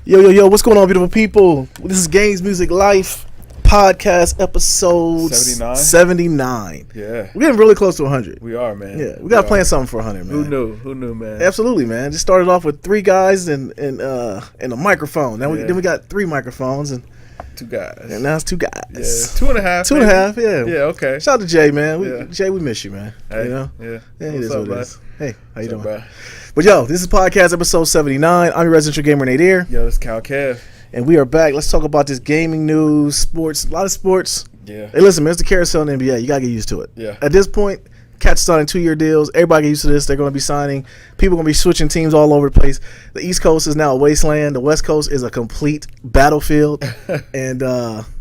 Yo, what's going on, beautiful people? This is GamesMusicLyfe podcast episode 79. Yeah. We're getting really close to 100. We are, man. Yeah, we got to plan something for 100, man. Who knew, man? Absolutely, man. Just started off with 3 guys and a microphone. Now then we got 3 microphones and 2 guys. And now it's 2 guys. Yeah. 2.5. 2.5, yeah. Yeah, okay. Shout out to Jay, man. Jay, we miss you, man. Hey, you know? Yeah. It is what it is. Hey, how you doing? Bro? But yo, this is podcast episode 79. I'm your residential gamer, Nadir. Yo, this is Cal Kev. And we are back. Let's talk about this gaming news, sports, a lot of sports. Yeah. Hey, listen, man, it's the carousel in the NBA. You got to get used to it. Yeah. At this point, Cats signing 2-year deals. Everybody get used to this. They're going to be signing. People are going to be switching teams all over the place. The East Coast is now a wasteland. The West Coast is a complete battlefield. And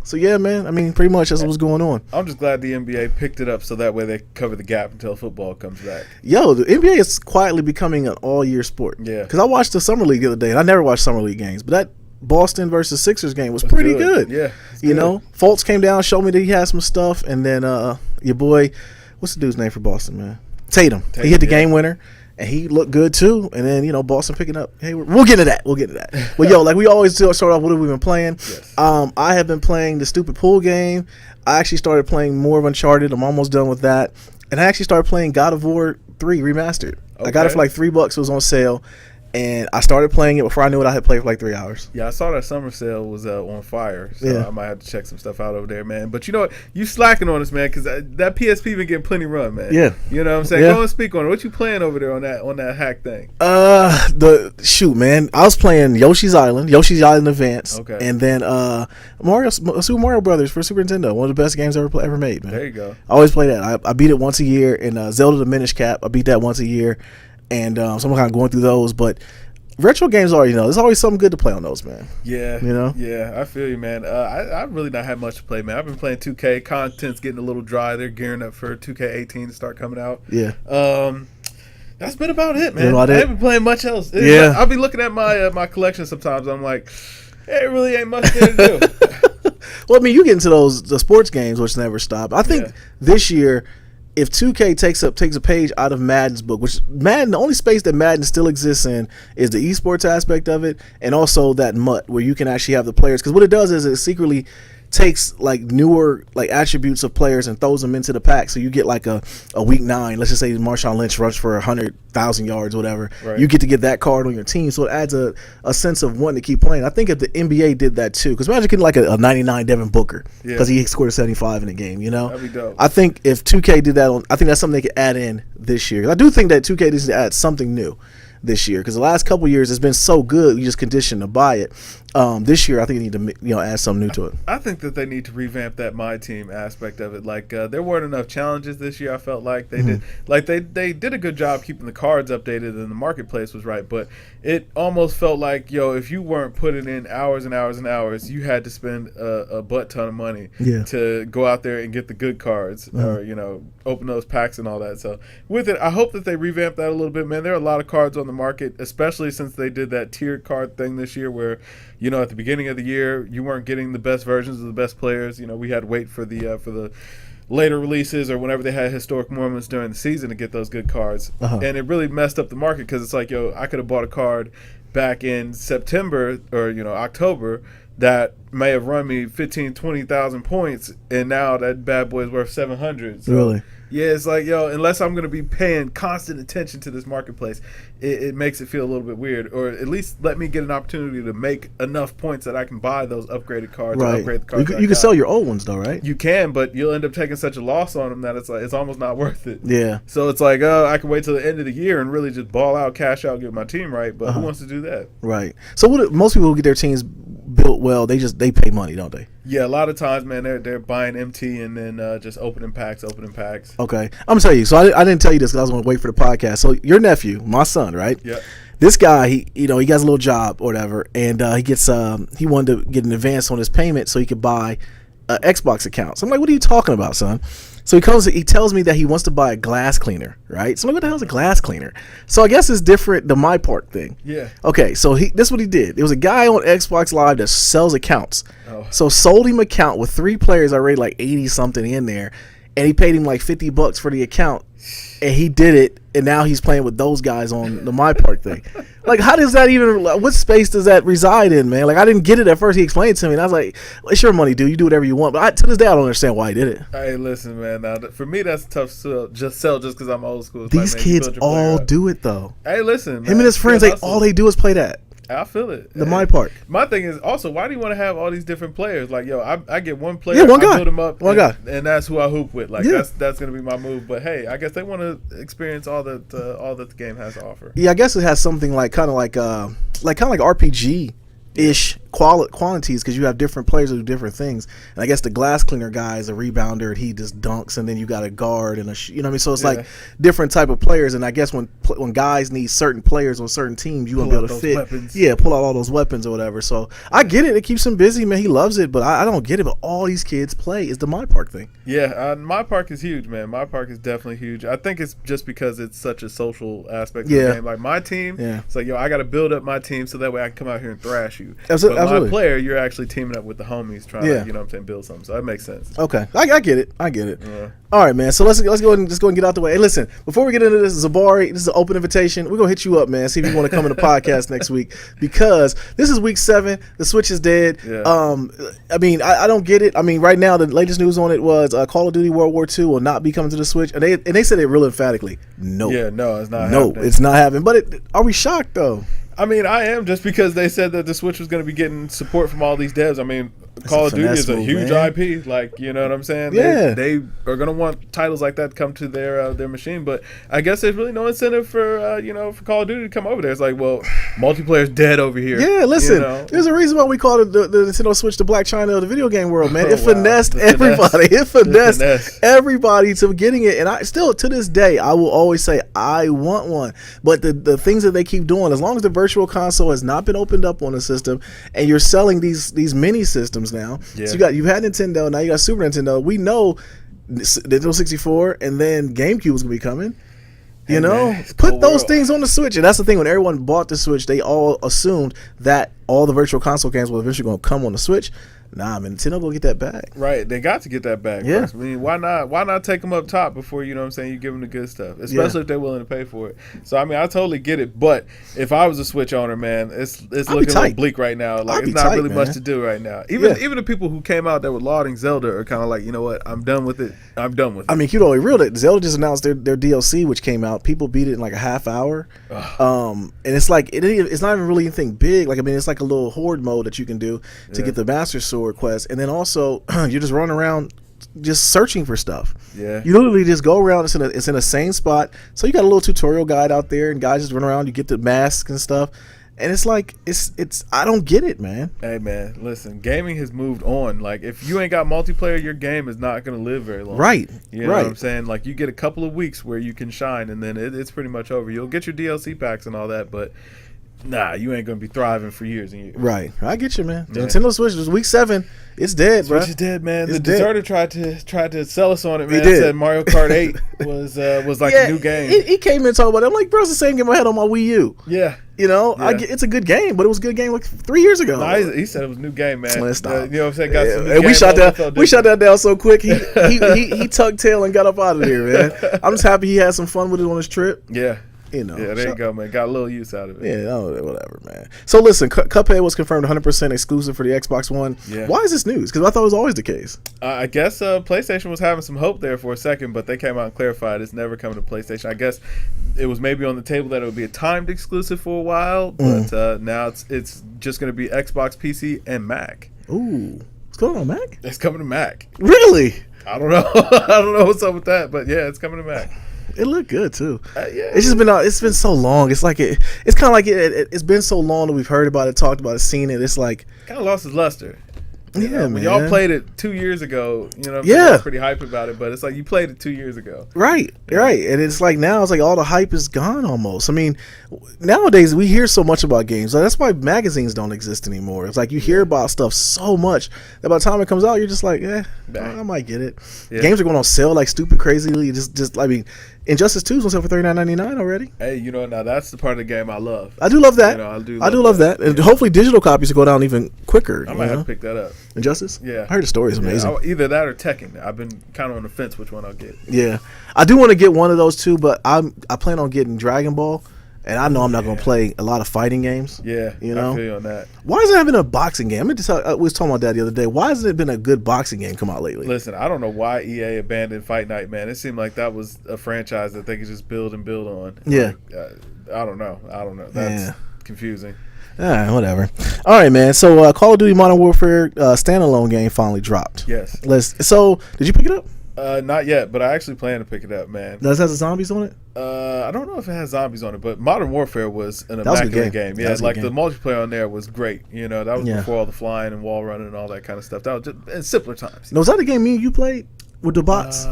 so, yeah, man, I mean, pretty much that's what's going on. I'm just glad the NBA picked it up so that way they cover the gap until football comes back. Yo, the NBA is quietly becoming an all-year sport. Yeah. Because I watched the Summer League the other day, and I never watched Summer League games, but that Boston versus Sixers game was pretty good. Yeah. You know, Fultz came down, showed me that he had some stuff, and then your boy, what's the dude's name for Boston, man? Tatum. He hit the game winner, and he looked good too. And then, you know, Boston picking up. Hey, we'll get to that. But yo, like we always do, start off, what have we been playing? Yes. I have been playing the stupid pool game. I actually started playing more of Uncharted. I'm almost done with that. And I actually started playing God of War 3 Remastered. I got it for like $3. It was on sale. And I started playing it. Before I knew it, I had played for like 3 hours. Yeah, I saw that summer sale was on fire. So yeah. I might have to check some stuff out over there, man. But you know what? You slacking on us, man, because that PSP been getting plenty run, man. Yeah. You know what I'm saying? Yeah. Go and speak on it. What you playing over there on that hack thing? Man. I was playing Yoshi's Island Advance. Okay. And then Super Mario Brothers for Super Nintendo. One of the best games ever made, man. There you go. I always play that. I beat it once a year. And Zelda the Minish Cap, I beat that once a year. And so I'm kind of going through those. But retro games are, there's always something good to play on those, man. Yeah. You know? Yeah, I feel you, man. I've really not had much to play, man. I've been playing 2K. Content's getting a little dry. They're gearing up for 2K18 to start coming out. Yeah. That's been about it, man. I haven't been playing much else. Yeah. I'll be looking at my collection sometimes. I'm like, hey, it really ain't much there to do. Well, I mean, you get into the sports games, which never stop. I think this year, if 2K takes a page out of Madden's book, which Madden, the only space that Madden still exists in is the esports aspect of it, and also that MUT where you can actually have the players. Because what it does is it secretly takes like newer like attributes of players and throws them into the pack. So you get like a week 9, let's just say Marshawn Lynch rushed for 100,000 yards, whatever. Right. You get to get that card on your team, so it adds a sense of wanting to keep playing. I think if the NBA did that too, because imagine getting like a 99 Devin Booker because he scored a 75 in the game. That'd be dope. I think if 2K did that, I think that's something they could add in this year. I do think that 2K needs to add something new this year because the last couple years it's been so good, you just conditioned to buy it. This year I think they need to add something new to it. I think that they need to revamp that My Team aspect of it. Like there weren't enough challenges this year. I felt like they did they did a good job keeping the cards updated and the marketplace was right, but it almost felt like if you weren't putting in hours and hours and hours, you had to spend a butt ton of money to go out there and get the good cards or open those packs and all that. So with it, I hope that they revamp that a little bit, man. There are a lot of cards on the market, especially since they did that tiered card thing this year where at the beginning of the year you weren't getting the best versions of the best players. We had to wait for the later releases or whenever they had historic moments during the season to get those good cards. And it really messed up the market because it's like, I could have bought a card back in September or October that may have run me 20,000 points, and now that bad boy is worth 700. So, really? Yeah, it's like, unless I'm going to be paying constant attention to this marketplace, it makes it feel a little bit weird. Or at least let me get an opportunity to make enough points that I can buy those upgraded cards. Right. And upgrade the cards you can sell your old ones, though, right? You can, but you'll end up taking such a loss on them that it's almost not worth it. Yeah. So it's like, I can wait till the end of the year and really just ball out, cash out, get my team right. But who wants to do that? Right. So most people who get their teams built well, they pay money, don't they? Yeah, a lot of times, man, they're buying MT and then just opening packs. Okay, I'm gonna tell you. So I didn't tell you this because I was gonna wait for the podcast. So your nephew, my son, right? Yeah. This guy, he gets a little job or whatever, and he wanted to get an advance on his payment so he could buy an Xbox account. So I'm like, what are you talking about, son? So he tells me that he wants to buy a glass cleaner, right? So I'm like, what the hell is a glass cleaner? So I guess it's different, the My Park thing. Yeah. Okay, so this is what he did. There was a guy on Xbox Live that sells accounts. Oh. So sold him an account with 3 players already like 80 something in there, and he paid him like $50 for the account. and he did it, and now he's playing with those guys on the My Park thing. Like, how does that even? What space does that reside in, man? Like, I didn't get it at first. He explained it to me, and I was like, well, "It's your money, dude. You do whatever you want." But to this day, I don't understand why he did it. Hey, listen, man. Now, for me, that's a tough sell. Just because I'm old school. It's These like, man, kids all do it though. Hey, listen, man. Him and his friends, all they do is play that. I feel it. The My Park. My thing is also, why do you want to have all these different players? Like, yo, I get one player, one guy. I build him up, one guy, and that's who I hoop with. Like, that's gonna be my move. But hey, I guess they want to experience all that the game has to offer. Yeah, I guess it has something like kind of like RPG ish qualities, because you have different players who do different things. And I guess the glass cleaner guy is a rebounder, and he just dunks, and then you got a guard and you know what I mean. So it's like different type of players. And I guess when guys need certain players on certain teams, you want to be able to fit. Weapons. Yeah, pull out all those weapons or whatever. So I get it. It keeps him busy, man. He loves it, but I don't get it. But all these kids play is the My Park thing. Yeah, My Park is huge, man. My Park is definitely huge. I think it's just because it's such a social aspect of the game. Like my team, it's like, yo, I got to build up my team so that way I can come out here and thrash you. Absolutely. My player, you're actually teaming up with the homies trying to, you know what I'm saying, build something. So that makes sense. Okay, I get it. Yeah. All right, man. So let's go ahead and just go and get out the way. Hey, listen, before we get into this, Zabari, this is an open invitation. We're gonna hit you up, man. See if you want to come in the podcast next week, because this is week 7. The Switch is dead. Yeah. I mean, I don't get it. I mean, right now the latest news on it was Call of Duty World War II will not be coming to the Switch, and they said it real emphatically. No. Yeah, no, it's not. No, happening. It's not happening. But are we shocked though? I mean, I am, just because they said that the Switch was going to be getting support from all these devs. I mean, Call of Duty is a huge IP. Like, you know what I'm saying? Yeah. They are going to want titles like that to come to their machine. But I guess there's really no incentive for for Call of Duty to come over there. It's like, well, multiplayer's dead over here. Yeah, listen, you know? There's a reason why we call it the Nintendo Switch the Black China of the video game world, man. It finessed everybody. It finessed everybody to getting it. And I still, to this day, I will always say I want one. But the things that they keep doing, as long as the virtual console has not been opened up on the system, and you're selling these mini systems now. Yeah. So you've had Nintendo, now you got Super Nintendo. We know Nintendo 64 and then GameCube was gonna be coming. You know, put those things on the Switch. And that's the thing, when everyone bought the Switch, they all assumed that all the virtual console games were eventually gonna come on the Switch. Nah, man, Nintendo go get that back. Right, they got to get that back. Yeah, first. I mean, why not take them up top before, you know what I'm saying, you give them the good stuff, especially if they're willing to pay for it. So I mean, I totally get it. But if I was a Switch owner, man, it's looking a little bleak right now. Like, it's not really much to do right now. Even the people who came out that were lauding Zelda are kind of like, you know what, I'm done with it. I mean, you know, real that Zelda just announced their DLC, which came out. People beat it in like a half hour. And it's like it's not even really anything big. Like, I mean, it's like a little horde mode that you can do to get the Master Sword quest, and then also you're just running around just searching for stuff. Yeah, you literally just go around. It's in the same spot. So you got a little tutorial guide out there, and guys just run around. You get the masks and stuff. And it's like it's I don't get it, man. Hey, man, listen, gaming has moved on. Like, if you ain't got multiplayer, your game is not going to live very long. Right. You know what I'm saying? Like, you get a couple of weeks where you can shine, and then it's pretty much over. You'll get your DLC packs and all that, but nah, you ain't going to be thriving for years and years. Right. I get you, man. The Nintendo Switch is week 7. It's dead, bro. Switch is dead, man. The deserter tried to sell us on it, man. He did. Said Mario Kart 8 was like a new game. He came in talking about it. I'm like, bro, it's the same game I had on my Wii U. Yeah. You know, it's a good game, but it was a good game like 3 years ago. Nah, he said it was a new game, man. Let's stop. You know what I'm saying? Got some new and we shot that down so quick. He tucked tail and got up out of here, man. I'm just happy he had some fun with it on his trip. Yeah. You know, yeah, there you go, man. Got a little use out of it. Yeah, whatever, man. So listen, Cuphead was confirmed 100% exclusive for the Xbox One. Yeah. Why is this news? Because I thought it was always the case. I guess PlayStation was having some hope there for a second, but they came out and clarified it's never coming to PlayStation. I guess it was maybe on the table that it would be a timed exclusive for a while, but now it's just going to be Xbox, PC, and Mac. Ooh, it's going on Mac? It's coming to Mac. Really? I don't know. I don't know what's up with that, but yeah, it's coming to Mac. It looked good too. Yeah, it's just been so long. It's like it's kind of like it's been so long that we've heard about it, talked about it, seen it. It's like kind of lost its luster. Yeah, man. When y'all played it 2 years ago, you know, I was pretty hyped about it, but it's like you played it 2 years ago. Right, right. And it's like now it's like all the hype is gone almost. I mean, nowadays we hear so much about games. Like, that's why magazines don't exist anymore. It's like you hear about stuff so much that by the time it comes out, you're just like, I might get it. Yeah. Games are going on sale like stupid crazily. Just I mean, Injustice 2 is on sale for $39.99 already. Hey, now that's the part of the game I love. I do love that. I do love that. And hopefully digital copies will go down even quicker. I might have to pick that up. Injustice? Yeah. I heard the story is amazing. Either that or Tekken. I've been kind of on the fence which one I'll get. Yeah. I do want to get one of those two, but I plan on getting Dragon Ball. And I know I'm not going to play a lot of fighting games. Yeah, I feel you on that. Why hasn't it been a boxing game? I was talking about that the other day. Why hasn't it been a good boxing game come out lately? Listen, I don't know why EA abandoned Fight Night, man. It seemed like that was a franchise that they could just build and build on. Yeah. I don't know. That's confusing. All right, whatever. All right, man. So Call of Duty Modern Warfare standalone game finally dropped. Yes. So did you pick it up? Not yet, but I actually plan to pick it up, man. Does it have the zombies on it? I don't know if it has zombies on it, but Modern Warfare was an immaculate game. Yeah, the multiplayer on there was great. That was before all the flying and wall running and all that kind of stuff. That was just in simpler times. Was that the game me and you played with the bots?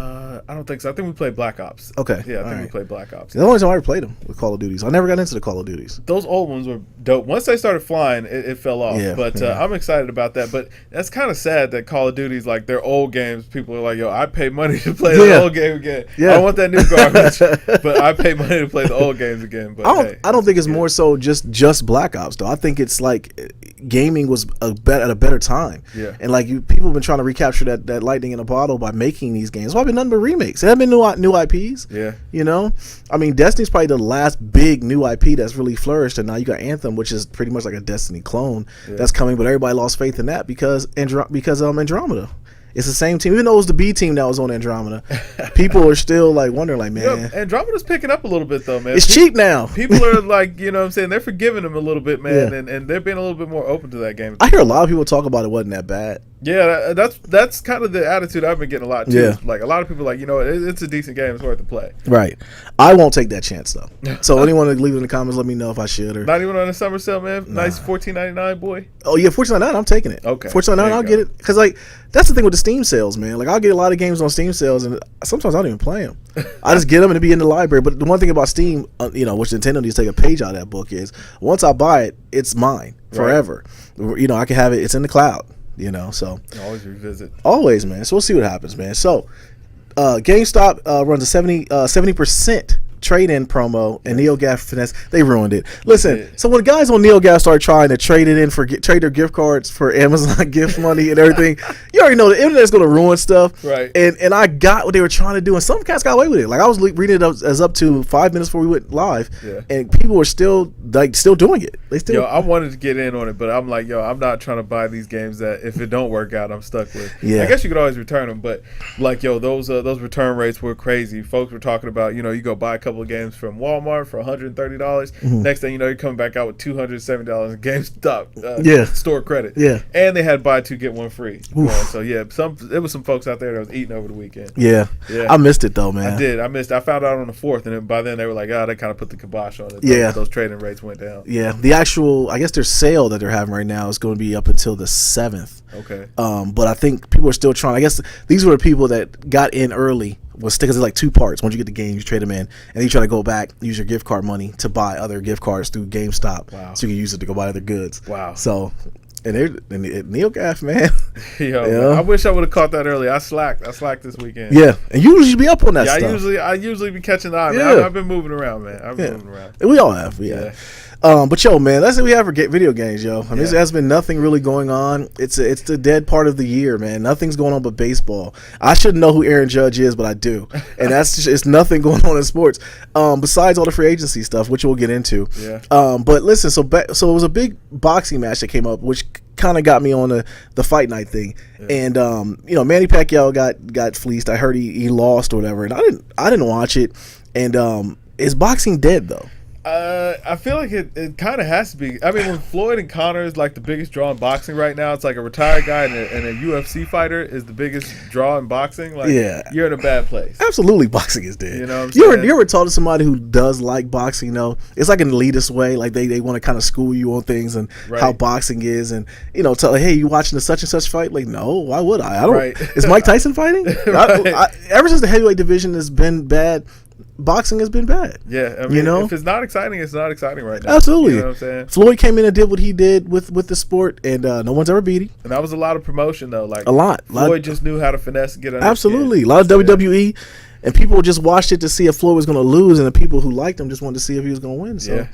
I don't think so. I think we played Black Ops. Okay. Yeah, I think we played Black Ops. The only time I ever played them with Call of Duties. I never got into the Call of Duties. Those old ones were dope. Once they started flying, it fell off. Yeah, but I'm excited about that. But that's kind of sad that Call of Duty's like their old games. People are like, yo, I pay money to play the old game again. Yeah. I don't want that new garbage, but I pay money to play the old games again. But I don't think it's more so just Black Ops though. I think it's like gaming was at a better time. Yeah. And like people have been trying to recapture that lightning in a bottle by making these games. Well, I've been nothing but remakes. It haven't been new IPs. Yeah. I mean, Destiny's probably the last big new IP that's really flourished, and now you got Anthem, which is pretty much like a Destiny clone that's coming, but everybody lost faith in that because Andromeda. It's the same team, even though it was the B team that was on Andromeda. People are still like wondering, like, man, Andromeda's picking up a little bit though, man. It's cheap now. People are like, what I'm saying, they're forgiving them a little bit, man, and they're being a little bit more open to that game. I hear a lot of people talk about it wasn't that bad. Yeah, that's kind of the attitude I've been getting a lot too. Yeah. Like a lot of people are like, it's a decent game, it's worth the play. Right. I won't take that chance though. So anyone leave it in the comments, let me know if I should or not even on a summer sale, man. Nice $14.99, boy. Oh yeah, $14.99, I'm taking it. Okay. $14.99, I'll get it. Because like that's the thing with the Steam sales, man. Like I'll get a lot of games on Steam sales and sometimes I don't even play them. I just get them and be in the library. But the one thing about Steam, which Nintendo needs to take a page out of that book is once I buy it, it's mine forever. Right. I can have it. It's in the cloud. So always revisit. Always, man. So we'll see what happens, man. So GameStop runs a 70% trade-in promo, and NeoGaf Finesse, they ruined it. Listen, so when guys on NeoGaf start trying to trade it in for trade their gift cards for Amazon gift money and everything, you already know the internet's going to ruin stuff. Right. And I got what they were trying to do, and some cats got away with it. Like I was reading it as up to 5 minutes before we went live, and people were still doing it. They still. I wanted to get in on it, but I'm like, I'm not trying to buy these games that if it don't work out, I'm stuck with. Yeah. I guess you could always return them, but like, those return rates were crazy. Folks were talking about, you go buy a couple of games from Walmart for $130. Mm-hmm. Next thing you know, you're coming back out with $270 in GameStop store credit. Yeah. And they had buy two get one free. So there was some folks out there that was eating over the weekend. Yeah. I missed it though, man. I did. I found out on the 4th, and by then they were like, they kind of put the kibosh on it. Yeah. Those trading rates went down. Yeah. The actual, I guess their sale that they're having right now is going to be up until the 7th. Okay. But I think people are still trying. I guess these were the people that got in early. Because there's like two parts. Once you get the game, you trade them in, and then you try to go back, use your gift card money to buy other gift cards through GameStop. Wow. So you can use it to go buy other goods. Wow. So, and NeoGaf, man. I wish I would have caught that early. I slacked this weekend. Yeah, and you usually be up on that stuff. I usually be catching the eye. Man. I've been moving around, man. Moving around. We all have. Yeah. But man, that's what we have for video games, yo. I mean, there has been nothing really going on. It's the dead part of the year, man. Nothing's going on but baseball. I shouldn't know who Aaron Judge is, but I do, and that's just, it's nothing going on in sports. Besides all the free agency stuff, which we'll get into. Yeah. But listen, so it was a big boxing match that came up, which kind of got me on the fight night thing. Yeah. And Manny Pacquiao got fleeced. I heard he lost or whatever, and I didn't watch it. And is boxing dead though? I feel like it kind of has to be. I mean, when Floyd and Conor is like the biggest draw in boxing right now, it's like a retired guy and a UFC fighter is the biggest draw in boxing. Like, you're in a bad place. Absolutely, boxing is dead. You know what I'm saying? You ever talk to somebody who does like boxing, it's like an elitist way. Like they want to kind of school you on things and how boxing is, and tell, hey, you watching the such and such fight? Like, no, why would I? I don't. Right. Is Mike Tyson fighting? Ever since the heavyweight division has been bad, boxing has been bad. Yeah, I mean, if it's not exciting, it's not exciting right now. Absolutely. You know what I'm saying? Floyd came in and did what he did with the sport, and no one's ever beat him. And that was a lot of promotion, though. Like a lot. Floyd just knew how to finesse and get under. Absolutely. A lot of WWE, and people just watched it to see if Floyd was going to lose, and the people who liked him just wanted to see if he was going to win. So,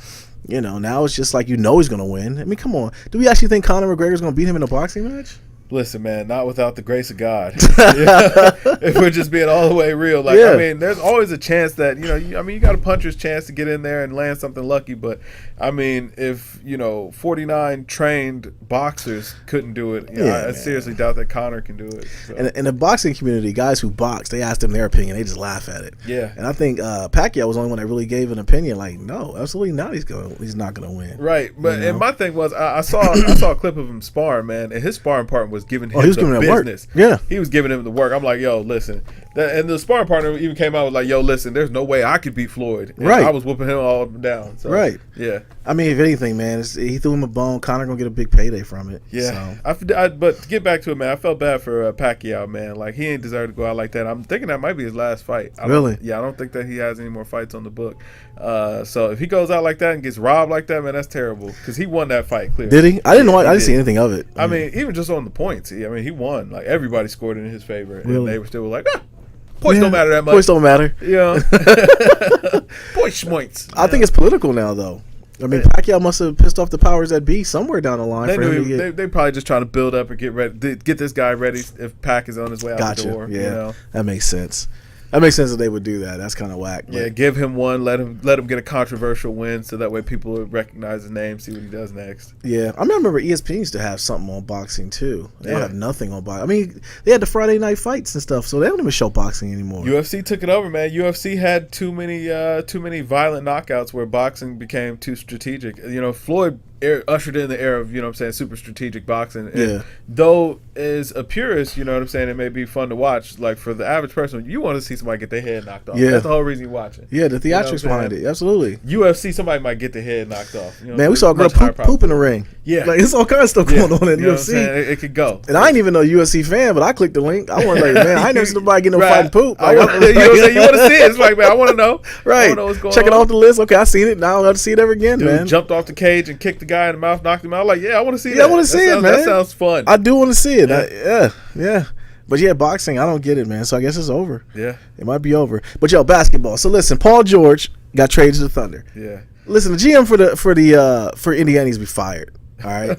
now it's just like he's going to win. I mean, come on. Do we actually think Conor McGregor's going to beat him in a boxing match? Listen, man, not without the grace of God. If we're just being all the way real. I mean, there's always a chance that, you got a puncher's chance to get in there and land something lucky. But, I mean, if, 49 trained boxers couldn't do it, I seriously doubt that Conor can do it. So. And in the boxing community, guys who box, they ask them their opinion. They just laugh at it. Yeah. And I think Pacquiao was the only one that really gave an opinion. Like, no, absolutely not. He's not going to win. Right. But and my thing was, I saw a clip of him sparring, man, and his sparring partner was giving him the business. Work. Yeah. He was giving him the work. I'm like, yo, listen. And the sparring partner even came out with like, yo, listen, there's no way I could beat Floyd. And I was whooping him all up and down. So, right. Yeah. I mean, if anything, man, he threw him a bone. Conor going to get a big payday from it. Yeah. So. But to get back to it, man, I felt bad for Pacquiao, man. Like, he ain't deserve to go out like that. I'm thinking that might be his last fight. Really? I don't think that he has any more fights on the book. So if he goes out like that and gets robbed like that, man, that's terrible. Because he won that fight, clearly. Did he? I didn't know. I didn't see anything of it. I mean, even just on the points, he won. Like, everybody scored in his favor. And really? They were still like, points don't matter that much. Points don't matter. Yeah. Points. I think it's political now, though. I mean, Pacquiao must have pissed off the powers that be somewhere down the line. They probably just trying to build up and get ready, get this guy ready if Pac is on his way out the door. Yeah, that makes sense. That makes sense that they would do that. That's kind of whack. Yeah, give him one. Let him get a controversial win, so that way people will recognize his name, see what he does next. Yeah, I remember ESPN used to have something on boxing too. They don't have nothing on boxing. I mean, they had the Friday night fights and stuff, so they don't even show boxing anymore. UFC took it over, man. UFC had too many violent knockouts where boxing became too strategic. Floyd ushered in the era of, super strategic boxing. And though as a purist, it may be fun to watch. Like, for the average person, you want to see somebody get their head knocked off. That's the whole reason you're watching. Yeah, the theatrics behind it. Absolutely. UFC, somebody might get their head knocked off. Man, we saw a girl poop in the ring. Yeah. Like, it's all kinds of stuff going on in UFC. It could go. And I ain't even no UFC fan, but I clicked the link. I want to man, I ain't never seen nobody get no fighting poop. Like, you want to see it. It's like, man, I want to know. Right. I want to know what's going Check it on. off the list. Okay, I seen it. Now I'll have to see it ever again, man. Jumped off the cage and kicked the guy in the mouth, knocked him out. Like, I want to see that. Yeah, I want to see it, man. That sounds fun. I do want to see it. Yeah. But yeah, boxing, I don't get it, man. So I guess it's over. Yeah. It might be over. But basketball. So listen, Paul George got traded to the Thunder. Yeah. Listen, the GM for Indiana needs to be fired. All right.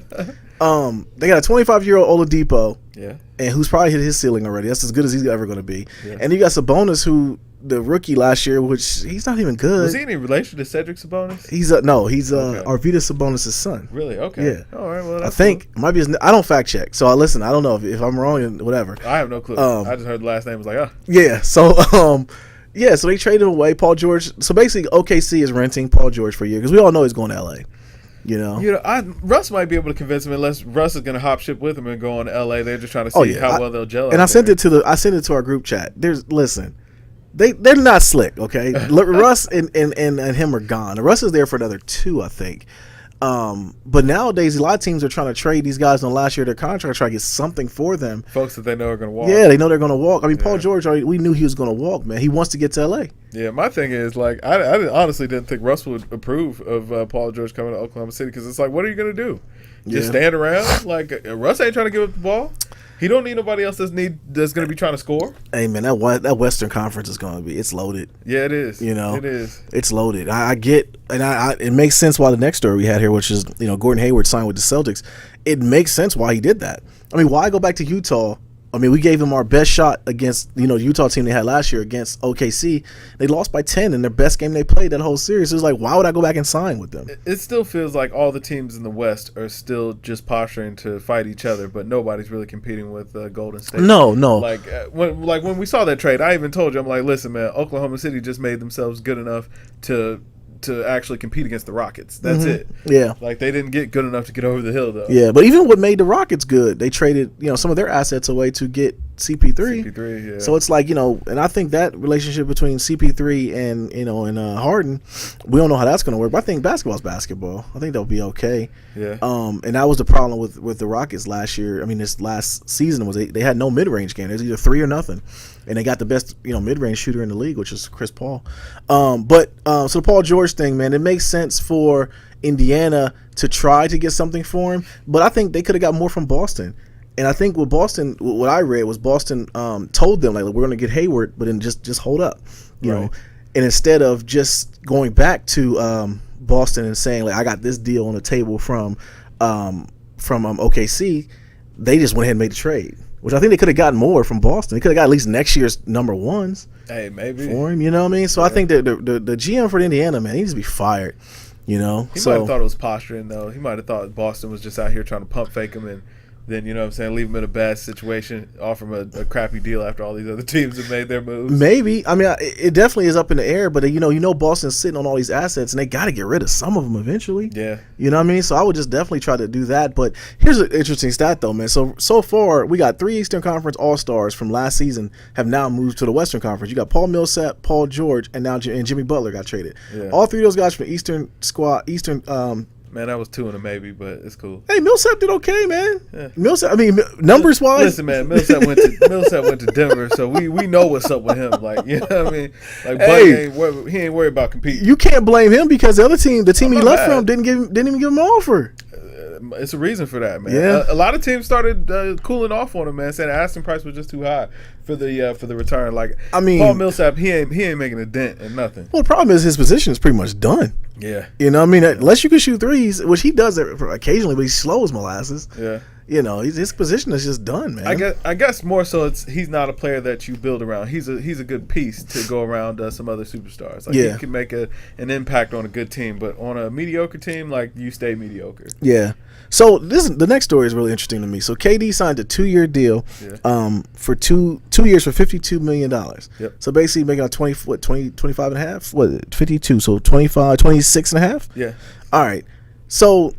They got a 25-year-old Oladipo. Yeah. And who's probably hit his ceiling already. That's as good as he's ever going to be. Yeah. And you got Sabonis, who the rookie last year, which he's not even good. Was he any relation to Cedric Sabonis? He's Arvydas Sabonis' son. Really? Okay. Yeah. All right. Well, I think it might be his. I don't fact check, so I don't know if I'm wrong. Whatever. I have no clue. I just heard the last name. Was like, Yeah. So so they traded him away. Paul George. So basically, OKC is renting Paul George for a year because we all know he's going to LA. Russ might be able to convince him unless Russ is going to hop ship with him and go on to LA. They're just trying to see how well they'll gel. And I sent it to our group chat. They're not slick, okay? Russ and him are gone. Russ is there for another 2, I think. But nowadays, a lot of teams are trying to trade these guys on the last year of their contract, try to get something for them. Folks that they know are going to walk. Yeah, they know they're going to walk. I mean, Paul George, we knew he was going to walk, man. He wants to get to LA. Yeah, my thing is, like, I honestly didn't think Russ would approve of Paul George coming to Oklahoma City because it's like, what are you going to do? Just stand around? Like, Russ ain't trying to give up the ball. He don't need nobody else that's going to be trying to score. Hey, man, that Western Conference is going to be, it's loaded. Yeah, it is. It is. It's loaded. I get, and it makes sense why the next story we had here, which is, Gordon Hayward signed with the Celtics. It makes sense why he did that. I mean, why go back to Utah? I mean, we gave them our best shot against, the Utah team they had last year against OKC. They lost by 10 in their best game they played that whole series. It was like, why would I go back and sign with them? It still feels like all the teams in the West are still just posturing to fight each other, but nobody's really competing with Golden State. No. Like when we saw that trade, I even told you, I'm like, listen, man, Oklahoma City just made themselves good enough to actually compete against the Rockets. That's it. Yeah. Like, they didn't get good enough to get over the hill, though. Yeah, but even what made the Rockets good, they traded, some of their assets away to get CP3. CP3, yeah. So it's like, and I think that relationship between CP3 and Harden, we don't know how that's going to work. But I think basketball's basketball. I think they'll be okay. Yeah. And that was the problem with the Rockets last year. I mean, this last season was they had no mid-range game. It was either 3 or nothing. And they got the best, mid-range shooter in the league, which is Chris Paul. So the Paul George thing, man, it makes sense for Indiana to try to get something for him. But I think they could have got more from Boston. And I think with Boston, what I read was Boston told them, like, we're going to get Hayward, but then just hold up, you know. And instead of just going back to Boston and saying, like, I got this deal on the table from OKC, they just went ahead and made the trade, which I think they could have gotten more from Boston. They could have got at least next year's number ones. Hey, maybe for him. You know what I mean? So I think that the GM for Indiana, man, he needs to be fired. He might have thought it was posturing, though. He might have thought Boston was just out here trying to pump fake him and then, leave him in a bad situation, offer him a crappy deal after all these other teams have made their moves. Maybe. I mean, it definitely is up in the air, but, Boston's sitting on all these assets, and they got to get rid of some of them eventually. Yeah. You know what I mean? So I would just definitely try to do that. But here's an interesting stat, though, man. So far, we got 3 Eastern Conference All-Stars from last season have now moved to the Western Conference. You got Paul Millsap, Paul George, and now Jimmy Butler got traded. Yeah. All 3 of those guys from Eastern squad, Man, that was 2 and a maybe, but it's cool. Hey, Millsap did okay, man. Yeah. Millsap, I mean, numbers wise. Listen, man, Millsap went to Denver, so we know what's up with him. Like, you know what I mean? Like, Buddy he ain't worried about competing. You can't blame him because the team he left from, didn't even give him an offer. It's a reason for that, man. Yeah. A lot of teams started cooling off on him, man, saying the asking price was just too high for the return. Like, I mean, Paul Millsap, he ain't making a dent in nothing. Well, the problem is his position is pretty much done. Yeah. You know what I mean? Unless you can shoot threes, which he does occasionally, but he's slow as molasses. Yeah. His position is just done, man. I guess more so he's not a player that you build around. He's a good piece to go around some other superstars. Like, he can make an impact on a good team, but on a mediocre team, like, you stay mediocre. Yeah. So the next story is really interesting to me. So KD signed a 2-year deal for two years for $52 million. Yep. So basically making out 25 and a half? What, 52, so 26 and a half? Yeah. All right. So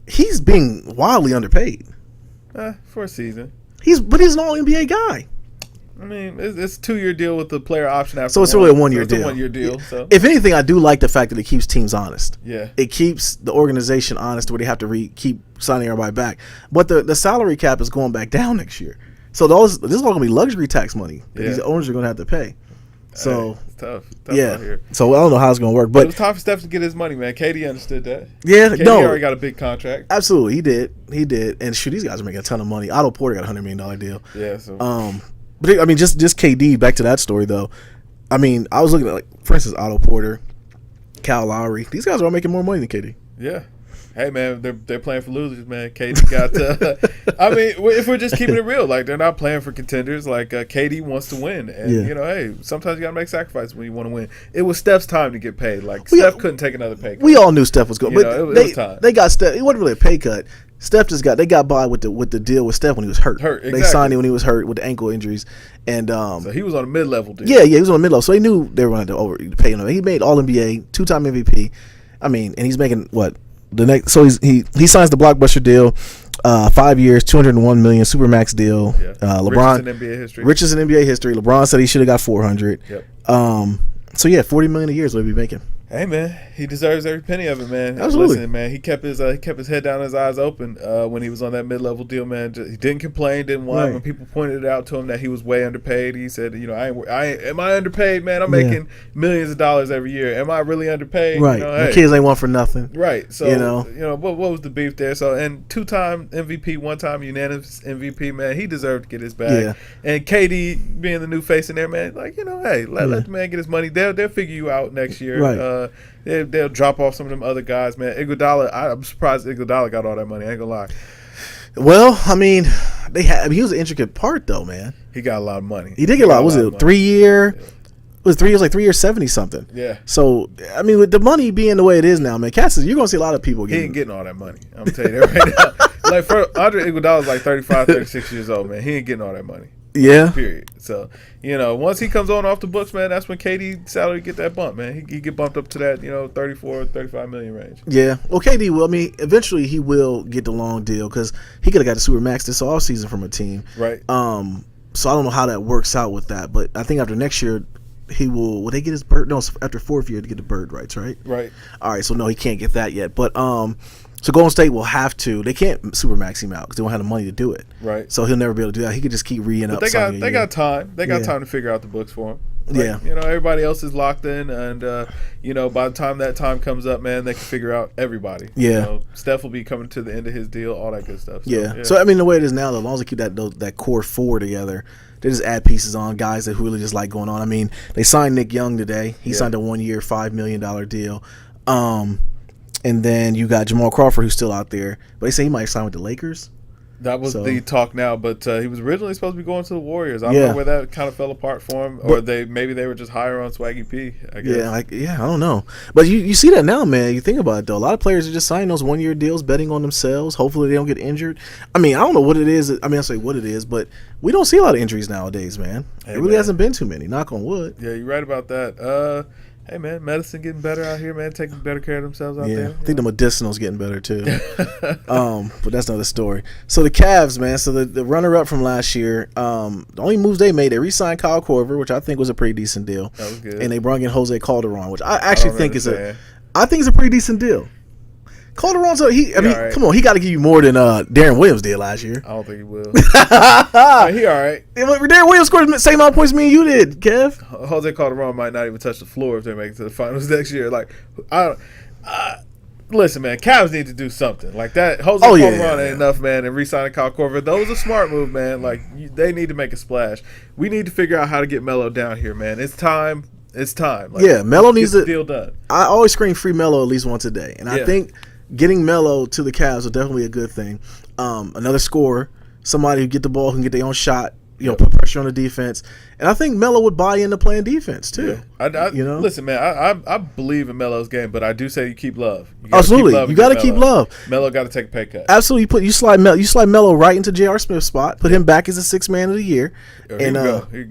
he's being wildly underpaid. For a season. He's an all-NBA guy. I mean, it's a 2-year deal with the player option after. So it's really a 1-year deal. It's a 1-year deal. So. If anything, I do like the fact that it keeps teams honest. Yeah. It keeps the organization honest where they have to keep signing everybody back. But the salary cap is going back down next year. So this is all going to be luxury tax money that these owners are going to have to pay. So it's tough out here. So I don't know how it's going to work. But it was time for Steph to get his money, man. KD understood that. Yeah, KD already got a big contract. Absolutely, he did. And shoot, these guys are making a ton of money. Otto Porter got a $100 million deal. Yeah. So. But I mean, just KD. Back to that story though. I mean, I was looking at, like, for instance, Otto Porter, Kyle Lowry. These guys are all making more money than KD. Yeah. Hey, man, they're playing for losers, man. KD got I mean, if we're just keeping it real, like, they're not playing for contenders. Like, KD wants to win. And, hey, sometimes you got to make sacrifices when you want to win. It was Steph's time to get paid. Like, Steph couldn't take another pay cut. We all knew Steph was going. But it was time. They got Steph. It wasn't really a pay cut. Steph they got by with the deal with Steph when he was hurt. Exactly. They signed him when he was hurt with the ankle injuries. And so he was on a mid-level deal. Yeah, he was on a mid-level. So they knew they were going to pay him. He made All-NBA, 2-time MVP. I mean, and he's making what? The next, so he signs the blockbuster deal, 5 years, $201 million supermax deal. Yeah. LeBron, richest in NBA history. LeBron said he should have got $400. Yep. So yeah, $40 million a year is what he'd be making. Hey, man, he deserves every penny of it, man. Absolutely. Listen, man, he kept his head down, his eyes open when he was on that mid-level deal, man. He didn't complain, didn't whine. Right. When people pointed it out to him that he was way underpaid, he said, am I underpaid, man? I'm making millions of dollars every year. Am I really underpaid? Right. My kids ain't want for nothing. Right. So, what was the beef there? So, and 2-time MVP, 1-time unanimous MVP, man, he deserved to get his bag. Yeah. And KD being the new face in there, man, like, hey, let the man get his money. They'll figure you out next year. Right. They'll drop off some of them other guys, man. Iguodala, I'm surprised Iguodala got all that money. I ain't gonna lie. Well, I mean, he was an intricate part, though, man. He got a lot of money. He did get a lot. Was it 3 year? Yeah. It was 3 years, like 3 years, 70 something. Yeah. So I mean, with the money being the way it is now, man, you're gonna see a lot of people. He ain't getting all that money. I'm gonna tell you that right now. Like, Andre Iguodala is like 35, 36 years old, man. He ain't getting all that money. Yeah. Period. So, once he comes on off the books, man, that's when KD's salary get that bump, man. He get bumped up to that, 34, 35 million range. Yeah. Well, KD will. I mean, eventually he will get the long deal because he could have got a super max this offseason from a team. Right. So I don't know how that works out with that, but I think after next year he will they get his bird? No, it's after 4th year to get the bird rights, right? Right. All right, so no, he can't get that yet. But so Golden State will have to. They can't supermax him out because they don't have the money to do it. Right. So he'll never be able to do that. He could just keep re-ing up. But they got time. They got time to figure out the books for him. Like, everybody else is locked in, and by the time that time comes up, man, they can figure out everybody. Yeah. Steph will be coming to the end of his deal, all that good stuff. So, So I mean, the way it is now, as long as they keep that core 4 together, they just add pieces on guys that really just like going on. I mean, they signed Nick Young today. He signed a 1-year, $5 million deal. And then you got Jamal Crawford, who's still out there, but they say he might sign with the Lakers. That was the talk now, but he was originally supposed to be going to the Warriors. I don't know where that kind of fell apart for him, or maybe they were just higher on Swaggy P, I guess. I don't know. But you see that now, man. You think about it, though. A lot of players are just signing those 1-year deals, betting on themselves. Hopefully they don't get injured. I mean, I don't know what it is. I mean, I say what it is, but we don't see a lot of injuries nowadays, man. It really hasn't been too many, knock on wood. Yeah, you're right about that. Hey, man, medicine getting better out here, man. Taking better care of themselves out there. I think the medicinal's getting better, too. But that's another story. So the Cavs, man, so the runner-up from last year, the only moves they made, they re-signed Kyle Korver, which I think was a pretty decent deal. That was good. And they brought in Jose Calderon, which I actually think is a pretty decent deal. Calderon's come on, he got to give you more than Darren Williams did last year. I don't think he will. He all right. Darren Williams scored the same amount of points me and you did, Kev. Jose Calderon might not even touch the floor if they make it to the finals next year. Like, listen, man, Cavs need to do something like that. Jose Calderon ain't enough, man, and re-signing Kyle Korver. That was a smart move, man. Like, they need to make a splash. We need to figure out how to get Melo down here, man. It's time. It's time. Like, Melo needs the deal done. I always scream free Melo at least once a day, and I think getting Melo to the Cavs will definitely be a good thing. Another scorer, somebody who get the ball, who can get their own shot, put pressure on the defense. And I think Melo would buy into playing defense too. Yeah. Listen, man, I believe in Melo's game, but I do say you keep Love. Absolutely, you got to keep Love. Melo got to take a pay cut. Absolutely, you slide Melo right into J.R. Smith's spot. Put him back as a 6th man of the year. He can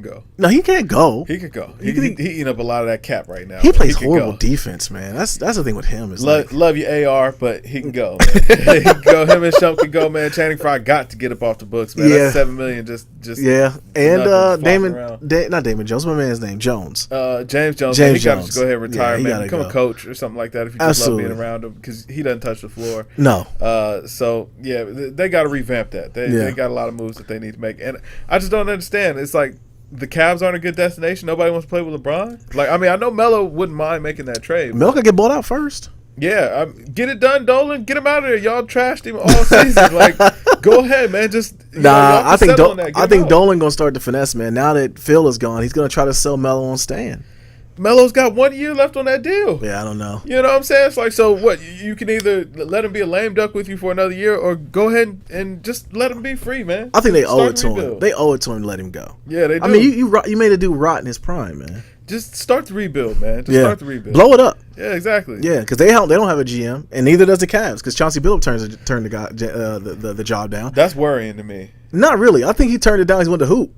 go. No, he can't go. He could go. He eating up a lot of that cap right now. He plays horrible defense, man. That's the thing with him. Is love you, AR, but he can go. Man. He can go. Him and Shump can go, man. Channing Frye got to get up off the books, man. That's $7 million. Just and not Damon Jones. What's my man's name? Jones. James Jones. He got to just go ahead and retire, man. Become a coach or something like that if you just love being around him, because he doesn't touch the floor. No. They got to revamp that. They got a lot of moves that they need to make, and I just don't understand. It's like the Cavs aren't a good destination. Nobody wants to play with LeBron. Like, I mean, I know Melo wouldn't mind making that trade. Melo could get bought out first. Yeah, get it done, Dolan. Get him out of there. Y'all trashed him all season. Like, go ahead, man. Just I think Dolan gonna start the finesse, man. Now that Phil is gone, he's gonna try to sell Melo on Stan. Melo's got 1 year left on that deal. Yeah, I don't know. You know what I'm saying? It's like, so what? You can either let him be a lame duck with you for another year, or go ahead and just let him be free, man. I think they owe it to him. They owe it to him to let him go. Yeah, they do. I mean, you made a dude rot in his prime, man. Just start the rebuild, man. Start the rebuild. Blow it up. Yeah, exactly. Yeah, because they don't have a GM, and neither does the Cavs, because Chauncey Billups turned the job down. That's worrying to me. Not really. I think he turned it down. He's wanted to hoop.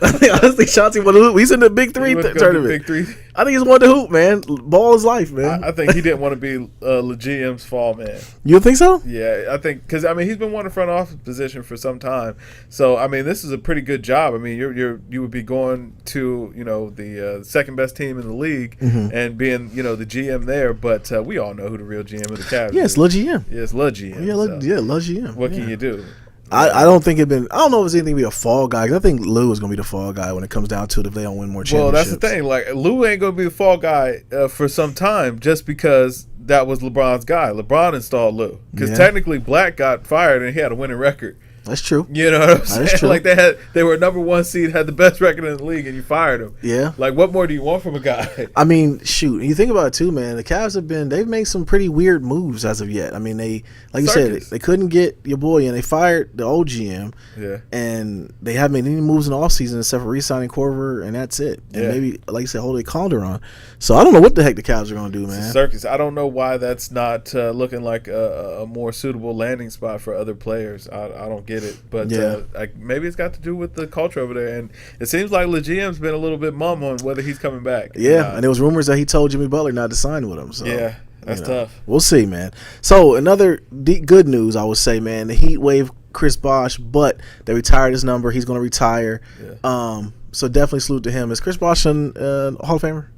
Honestly, Chauncey wanted to hoop. He's in the Big Three tournament. Big Three. I think he's wanted to hoop, man. Ball is life, man. I think he didn't want to be the GM's fall, man. You think so? Yeah, I think because he's been wanting a front office position for some time. So I mean, this is a pretty good job. I mean, you would be going to the second best team in the league and being the GM there. But we all know who the real GM of the Cavs is. Yeah, it's Lil GM. Yeah, it's Lil GM. Yeah, Lil GM. What can you do? I don't think I don't know if it's anything to be a fall guy, because I think Lou is going to be the fall guy when it comes down to it if they don't win more championships. Well, that's the thing. Like, Lou ain't going to be the fall guy for some time just because that was LeBron's guy. LeBron installed Lou. Because technically Black got fired and he had a winning record. That's true. You know what I'm saying? That's true. Like, they were number 1 seed, had the best record in the league, and you fired him. Yeah. Like, what more do you want from a guy? I mean, shoot. You think about it too, man. The Cavs they've made some pretty weird moves as of yet. I mean, like you said, they couldn't get your boy in. They fired the old GM. Yeah. And they haven't made any moves in the offseason except for re-signing Korver, and that's it. And maybe, like you said, Jose Calderon. So I don't know what the heck the Cavs are going to do, man. Circus. I don't know why that's not looking like a more suitable landing spot for other players. I don't get it. But maybe it's got to do with the culture over there, and it seems like LeGM's been a little bit mum on whether he's coming back. Yeah, and there was rumors that he told Jimmy Butler not to sign with him. So yeah, that's tough. We'll see, man. So another good news, I would say, man. The heat wave Chris Bosh, but they retired his number. He's going to retire. Yeah. So definitely salute to him. Is Chris Bosh a Hall of Famer?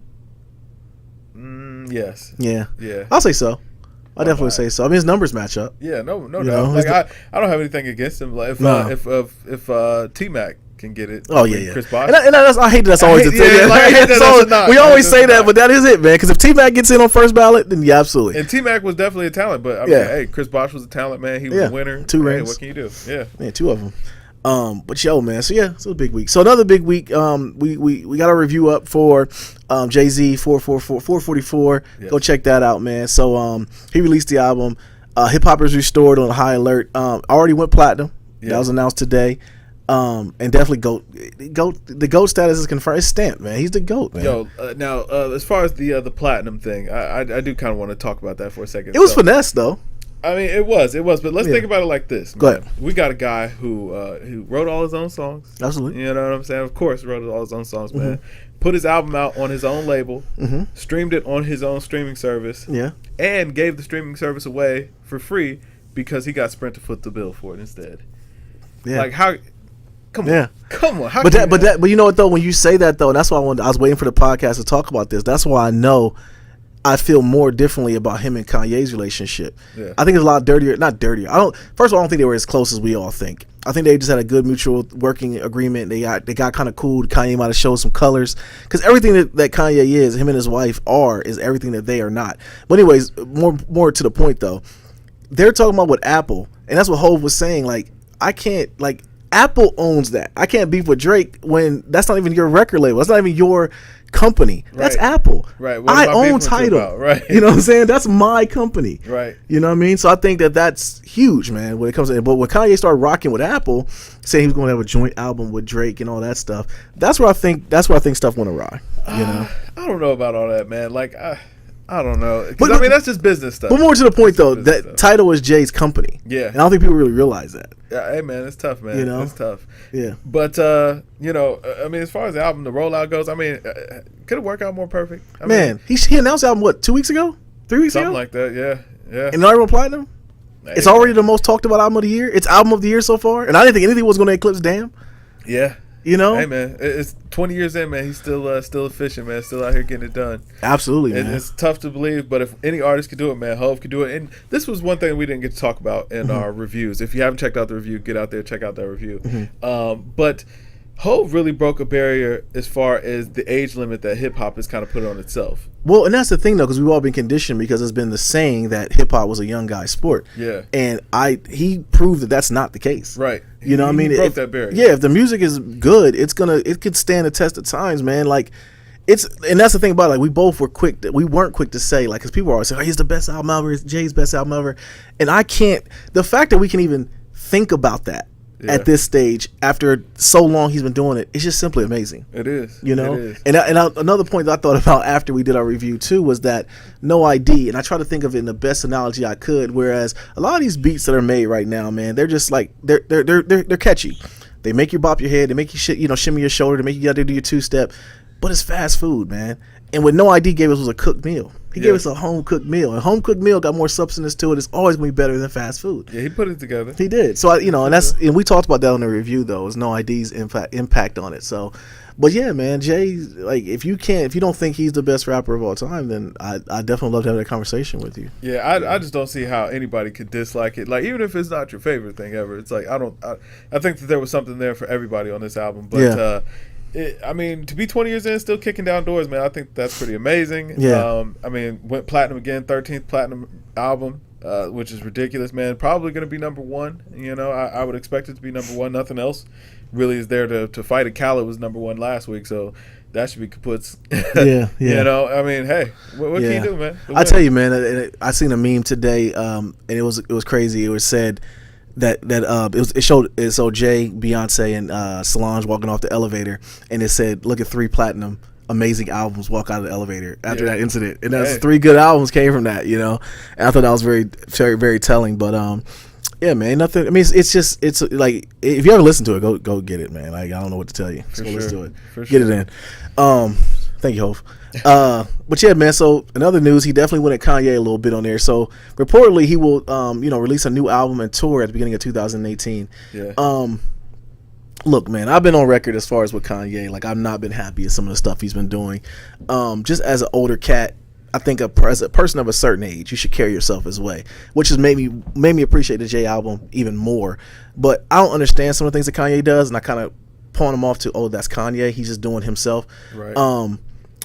Yes. Yeah. Yeah. I'll say so. I definitely say so. I mean, his numbers match up. Yeah, no doubt. Like I don't have anything against him. Like if T-Mac can get it. Oh yeah. Chris Bosh. And I hate that that's always the thing. We always say that, but that is it, man. Because if T-Mac gets in on first ballot, then yeah, absolutely. And T-Mac was definitely a talent, but I mean, hey, Chris Bosh was a talent, man. He was a winner. 2 rings. What can you do? Yeah, 2 of them. But yo, man. So yeah, it's a big week. So another big week. We got a review up for Jay-Z 444. Yes. Go check that out, man. So he released the album. Hip Hop is Restored on High Alert. Already went platinum. Yeah. That was announced today. And definitely the GOAT status is confirmed. It's stamped, man. He's the GOAT, man. Yo, now as far as the platinum thing, I do kind of want to talk about that for a second. It was finesse though. I mean, it was, but let's think about it like this. Go ahead. We got a guy who wrote all his own songs. Absolutely. You know what I'm saying? Of course, wrote all his own songs, man. Put his album out on his own label, streamed it on his own streaming service, and gave the streaming service away for free because he got Sprint to foot the bill for it instead. Yeah. Like how? Come on. How but you know what though? When you say that though, and that's why I was waiting for the podcast to talk about this. That's why I know I feel more differently about him and Kanye's relationship. Yeah. I think it's a lot dirtier. Not dirtier. First of all, I don't think they were as close as we all think. I think they just had a good mutual working agreement. They got kind of cool. Kanye might have showed some colors because everything that Kanye is, him and his wife is everything that they are not. But anyways, more to the point though, they're talking about with Apple, and that's what Hov was saying. Like I can't like. Apple owns that. I can't beef with Drake when that's not even your record label. That's not even your company. That's Apple. Right. I own Tidal. Right. You know what I'm saying? That's my company. Right. You know what I mean? So I think that's huge, man, when it comes to it. But when Kanye started rocking with Apple, saying he was going to have a joint album with Drake and all that stuff, that's where I think stuff went awry. You know? I don't know about all that, man. Like I don't know. Because, I mean, that's just business stuff. But more to the point, though, that Tidal is Jay's company. Yeah. And I don't think people really realize that. Yeah, hey, man, it's tough, man. You know? It's tough. Yeah. But, you know, I mean, as far as the album, the rollout goes, I mean, could it work out more perfect? I mean, he announced the album, what, 2 weeks ago? 3 weeks ago? Something like that, yeah. And already went platinum? Hey, it's already the most talked about album of the year. It's album of the year so far. And I didn't think anything was going to eclipse Damn. Yeah. You know? Hey, man, it's 20 years in, man. He's still efficient, man. Still out here getting it done. Absolutely, man. It's tough to believe, but if any artist could do it, man, Hov could do it. And this was one thing we didn't get to talk about in our reviews. If you haven't checked out the review, get out there, check out that review. But Hov really broke a barrier as far as the age limit that hip-hop has kind of put on itself. Well, and that's the thing, though, because we've all been conditioned because it's been the saying that hip-hop was a young guy's sport. Yeah. And he proved that that's not the case. Right. You know what I mean? He broke that barrier. Yeah, if the music is good, it could stand the test of times, man. Like, and that's the thing about it. Like, we weren't quick to say, like, because people always say, oh, he's the best album ever, it's Jay's best album ever. And the fact that we can even think about that at this stage after so long he's been doing it's just simply amazing. It is. You know? It is. And another point that I thought about after we did our review too was that No ID, and I try to think of it in the best analogy I could, whereas a lot of these beats that are made right now, man, they're just like they're catchy. They make you bop your head, they make you shimmy your shoulder, they make you gotta do your two-step, but it's fast food, man. And what No ID gave us was a cooked meal. He gave us a home-cooked meal. A home-cooked meal got more substance to it. It's always going to be better than fast food. Yeah, he put it together. He did. So, and we talked about that on the review, though, is No ID's impact on it. So, but yeah, man, Jay, like, if you don't think he's the best rapper of all time, then I definitely love to have that conversation with you. Yeah, I just don't see how anybody could dislike it. Like, even if it's not your favorite thing ever, it's like, I think that there was something there for everybody on this album. But, I mean, to be 20 years in, still kicking down doors, man, I think that's pretty amazing. Yeah. I mean, went platinum again, 13th platinum album, which is ridiculous, man. Probably going to be number one. You know, I would expect it to be number one. Nothing else really is there to fight it. Khaled was number one last week, so that should be kaputs. Yeah. You know, I mean, hey, what can you do, man? I tell you, man, I seen a meme today, and it was crazy. It was said that it showed Jay, Beyonce, and Solange walking off the elevator, and it said, "Look at 3 platinum amazing albums walk out of the elevator after that incident," and that's 3 good albums came from that, you know. And I thought that was very, very, very telling. But yeah, man, nothing. I mean, it's like if you ever listen to it, go get it, man. Like I don't know what to tell you. Just go listen to it, get it in. Thank you, Hov. But yeah, man. So in other news, he definitely went at Kanye a little bit on there. So reportedly, he will, release a new album and tour at the beginning of 2018. Yeah. Look, man, I've been on record as far as with Kanye. Like, I've not been happy with some of the stuff he's been doing. Just as an older cat, I think as a person of a certain age, you should carry yourself this way, which has made me appreciate the Jay album even more. But I don't understand some of the things that Kanye does, and I kind of pawn him off to, oh, that's Kanye. He's just doing himself. Right.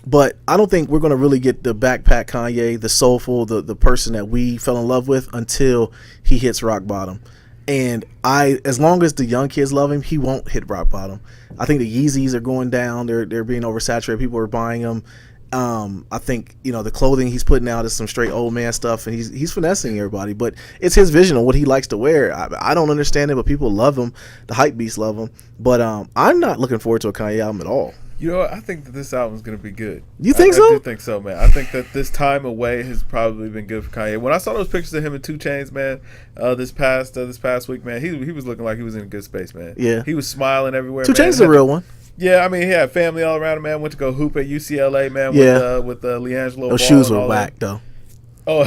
But I don't think we're going to really get the backpack Kanye, the soulful, the person that we fell in love with until he hits rock bottom. And as long as the young kids love him, he won't hit rock bottom. I think the Yeezys are going down. They're being oversaturated. People are buying them. I think, the clothing he's putting out is some straight old man stuff, and he's finessing everybody. But it's his vision of what he likes to wear. I don't understand it, but people love him. The hype beasts love him. But I'm not looking forward to a Kanye album at all. You know what? I think that this album is going to be good. You think so? I do think so, man. I think that this time away has probably been good for Kanye. When I saw those pictures of him and 2 Chainz, man, this past week, man, he was looking like he was in a good space, man. Yeah. He was smiling everywhere. 2 Chainz is a real one. Yeah, I mean, he had family all around him, man. Went to go hoop at UCLA, man, with LiAngelo. Those shoes were whack, though. Oh,